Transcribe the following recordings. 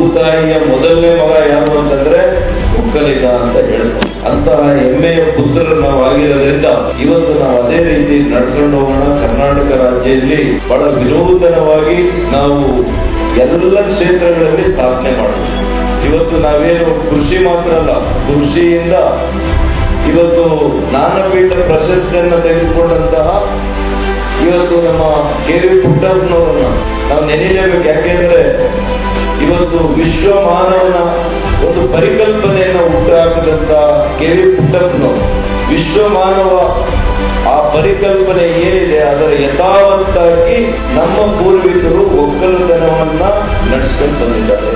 ಭೂತಾಯಿಯ ಮೊದಲನೇ ಮಗ ಯಾರು ಅಂತಂದ್ರೆ ಒಕ್ಕಲಿಗ ಅಂತ ಹೇಳ್ತಾರೆ. ಅಂತಹ ಹೆಮ್ಮೆಯ ಪುತ್ರರು ನಾವು ಆಗಿರೋದ್ರಿಂದ ಇವತ್ತು ನಾವು ಅದೇ ರೀತಿ ನಡ್ಕೊಂಡು ಹೋಗೋಣ. ಕರ್ನಾಟಕ ರಾಜ್ಯದಲ್ಲಿ ಬಹಳ ವಿನೂತನವಾಗಿ ನಾವು ಎಲ್ಲ ಕ್ಷೇತ್ರಗಳಲ್ಲಿ ಸಾಧನೆ ಮಾಡಬೇಕು. ಇವತ್ತು ನಾವೇನು ಕೃಷಿ ಮಾತ್ರ ಅಲ್ಲ, ಕೃಷಿಯಿಂದ ಇವತ್ತು ಜ್ಞಾನಪೀಠ ಪ್ರಶಸ್ತಿಯನ್ನು ತೆಗೆದುಕೊಂಡಂತಹ ಇವತ್ತು ನಮ್ಮ ಕೆ.ವಿ. ಪುಟ್ಟಪ್ಪನವರನ್ನ ನಾವು ನೆನೆಯಲೇಬೇಕು. ಯಾಕೆಂದ್ರೆ ಇವತ್ತು ವಿಶ್ವ ಮಾನವನ ಒಂದು ಪರಿಕಲ್ಪನೆಯನ್ನು ಹುಟ್ಟುಹಾಕಿದಂತ ಕೆ.ವಿ. ಪುಟ್ಟಪ್ಪನವರು ವಿಶ್ವ ಮಾನವ ಆ ಪರಿಕಲ್ಪನೆ ಏನಿದೆ ಅದರ ಯಥಾವತ್ತಾಗಿ ನಮ್ಮ ಪೂರ್ವಿಕರು ಒಕ್ಕಲುತನವನ್ನ ನಡೆಸ್ಕೊಂಡು ಬಂದಿದ್ದಾರೆ.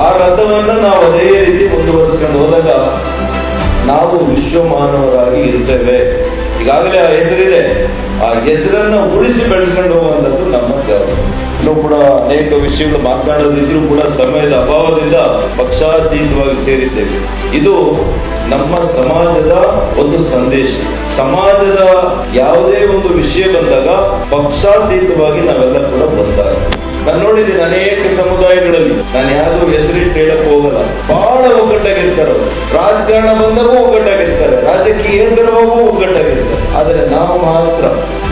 ಆ ರಥವನ್ನ ನಾವು ಅದೇ ರೀತಿ ಮುಂದುವರಿಸ್ಕೊಂಡು ಹೋದಾಗ ನಾವು ವಿಶ್ವ ಮಾನವರಾಗಿ ಇರ್ತೇವೆ. ಈಗಾಗಲೇ ಆ ಹೆಸರಿದೆ, ಆ ಹೆಸರನ್ನ ಉಳಿಸಿ ಬೆಳೆಸ್ಕೊಂಡು ಹೋಗುವಂಥದ್ದು ನಮ್ಮ ಜವಾಬ್ದಾರಿ. ಇನ್ನೂ ಕೂಡ ಅನೇಕ ವಿಷಯಗಳು ಮಾತನಾಡೋದಿದ್ರು ಕೂಡ ಸಮಯದ ಅಭಾವದಿಂದ ಪಕ್ಷಾತೀತವಾಗಿ ಸೇರಿದ್ದೇವೆ. ಇದು ನಮ್ಮ ಸಮಾಜದ ಒಂದು ಸಂದೇಶ. ಸಮಾಜದ ಯಾವುದೇ ಒಂದು ವಿಷಯ ಬಂದಾಗ ಪಕ್ಷಾತೀತವಾಗಿ ನಾವೆಲ್ಲ ಕೂಡ ಬಂದಾಗ ನಾನು ನೋಡಿದ್ದೀನಿ ಅನೇಕ ಸಮುದಾಯಗಳಲ್ಲಿ, ನಾನು ಯಾವ್ದು ಹೆಸರಿಟ್ಟು ಹೇಳಕ್ ಹೋಗಲ್ಲ, ಬಹಳ ಒಗ್ಗಟ್ಟಾಗಿರ್ತಾರೆ. ರಾಜಕಾರಣ ಬಂದಾಗೂ ಒಗ್ಗಟ್ಟಾಗಿರ್ತಾರೆ, ರಾಜಕೀಯದರವಾಗೂ ಒಗ್ಗಟ್ಟಾಗಿರ್ತಾರೆ. ಆದರೆ ನಾವು ಮಾತ್ರ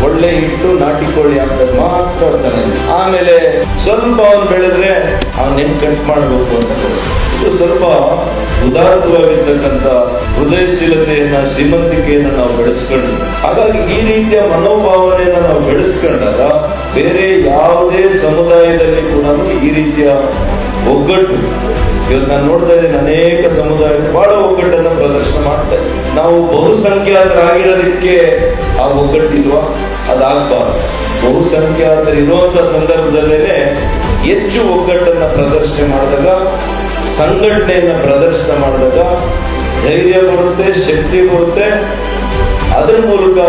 ಒಳ್ಳೆ ಇಟ್ಟು ನಾಟಿಕೊಳ್ಳಿ ಅಂತ ಮಾತ್ರ ಚೆನ್ನಾಗಿ. ಆಮೇಲೆ ಸ್ವಲ್ಪ ಅವನು ಬೆಳೆದ್ರೆ ಅವನ್ ಕಟ್ ಮಾಡಬೇಕು ಅಂತ. ಇದು ಸ್ವಲ್ಪ ಉದಾತ್ತವಾಗಿರ್ತಕ್ಕಂಥ ಹೃದಯಶೀಲತೆಯನ್ನ, ಶ್ರೀಮಂತಿಕೆಯನ್ನ ನಾವು ಬೆಳೆಸ್ಕೊಂಡು, ಹಾಗಾಗಿ ಈ ರೀತಿಯ ಮನೋಭಾವನೆಯನ್ನ ನಾವು ಬೆಳೆಸ್ಕೊಂಡಾಗ ಬೇರೆ ಯಾವುದೇ ಸಮುದಾಯದಲ್ಲಿ ಕೂಡ ಈ ರೀತಿಯ ಒಗ್ಗಟ್ಟು, ಇವತ್ತು ನಾನು ನೋಡ್ತಾ ಇದ್ದೀನಿ ಅನೇಕ ಸಮುದಾಯ ಬಹಳ ಒಗ್ಗಟ್ಟನ್ನು ಪ್ರದರ್ಶನ ಮಾಡ್ತಾ ಇದ್ದಾರೆ. ನಾವು ಬಹುಸಂಖ್ಯಾತರಾಗಿರೋದಕ್ಕೆ ಆ ಒಗ್ಗಟ್ಟಿಲ್ವಾ? ಅದಾಗಬಾರ್ದು. ಬಹುಸಂಖ್ಯಾತರು ಇರುವಂತ ಸಂದರ್ಭದಲ್ಲೇ ಹೆಚ್ಚು ಒಗ್ಗಟ್ಟನ್ನು ಪ್ರದರ್ಶನ ಮಾಡಿದಾಗ, ಸಂಘಟನೆಯನ್ನ ಪ್ರದರ್ಶನ ಮಾಡಿದಾಗ ಧೈರ್ಯ ಬರುತ್ತೆ, ಶಕ್ತಿ ಬರುತ್ತೆ. ಅದರ ಮೂಲಕ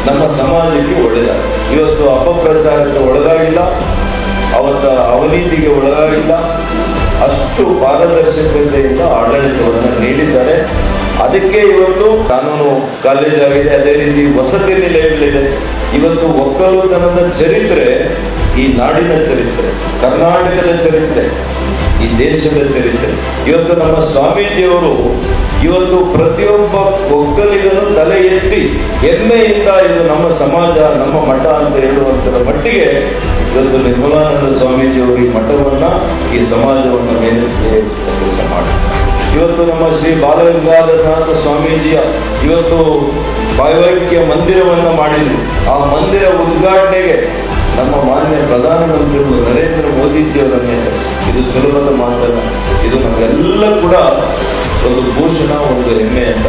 ನಮ್ಮ ಸಮಾಜಕ್ಕೆ ಒಳ್ಳೆಯದಾಗುತ್ತೆ. ಇವತ್ತು ಅಪಪ್ರಚಾರಕ್ಕೆ ಒಳಗಾಗಿಲ್ಲ, ಅವರ ಅವಿನೀತಿಗೆ ಒಳಗಾಗಿಲ್ಲ, ಅಷ್ಟು ಪಾರದರ್ಶಕತೆಯಿಂದ ಆಡಳಿತವನ್ನು ನೀಡಿದ್ದಾರೆ. ಅದಕ್ಕೆ ಇವತ್ತು ಕಾನೂನು ಕಾಲೇಜ್ ಆಗಿದೆ, ಅದೇ ರೀತಿ ವಸತಿ ನಿಲಯಗಳಿದೆ. ಇವತ್ತು ಒಕ್ಕಲುತನದ ಚರಿತ್ರೆ ಈ ನಾಡಿನ ಚರಿತ್ರೆ, ಕರ್ನಾಟಕದ ಚರಿತ್ರೆ, ಈ ದೇಶದ ಚರಿತ್ರೆ. ಇವತ್ತು ನಮ್ಮ ಸ್ವಾಮೀಜಿಯವರು ಇವತ್ತು ಪ್ರತಿಯೊಬ್ಬ ಒಕ್ಕಲಿಗನು ತಲೆ ಎತ್ತಿ ಹೆಮ್ಮೆಯಿಂದ ಇದು ನಮ್ಮ ಸಮಾಜ, ನಮ್ಮ ಮಠ ಅಂತ ಹೇಳುವಂತರ ಮಟ್ಟಿಗೆ ಇವತ್ತು ನಿರ್ಮಲಾನಂದ ಸ್ವಾಮೀಜಿಯವರು ಈ ಮಠವನ್ನ, ಈ ಸಮಾಜವನ್ನ ಮೇಲೆತ್ತಿ ಕೆಲಸ ಮಾಡ್ತಾರೆ. ಇವತ್ತು ನಮ್ಮ ಶ್ರೀ ಬಾಲಗಂಗಾಧರನಾಥ ಸ್ವಾಮೀಜಿಯ ಇವತ್ತು ವೈವೈಕ್ಯ ಮಂದಿರವನ್ನ ಮಾಡಿದ್ರು. ಆ ಮಂದಿರ ಉದ್ಘಾಟನೆಗೆ ನಮ್ಮ ಮಾನ್ಯ ಪ್ರಧಾನಮಂತ್ರಿಗಳು ನರೇಂದ್ರ ಮೋದಿಜಿಯವರನ್ನೇ ಕರೆಸಿ. ಇದು ಸುಲಭದ ಮಾತಲ್ಲ, ಇದು ನಮಗೆಲ್ಲ ಕೂಡ ಒಂದು ಭೂಷಣ, ಒಂದು ಹೆಮ್ಮೆ ಅಂತ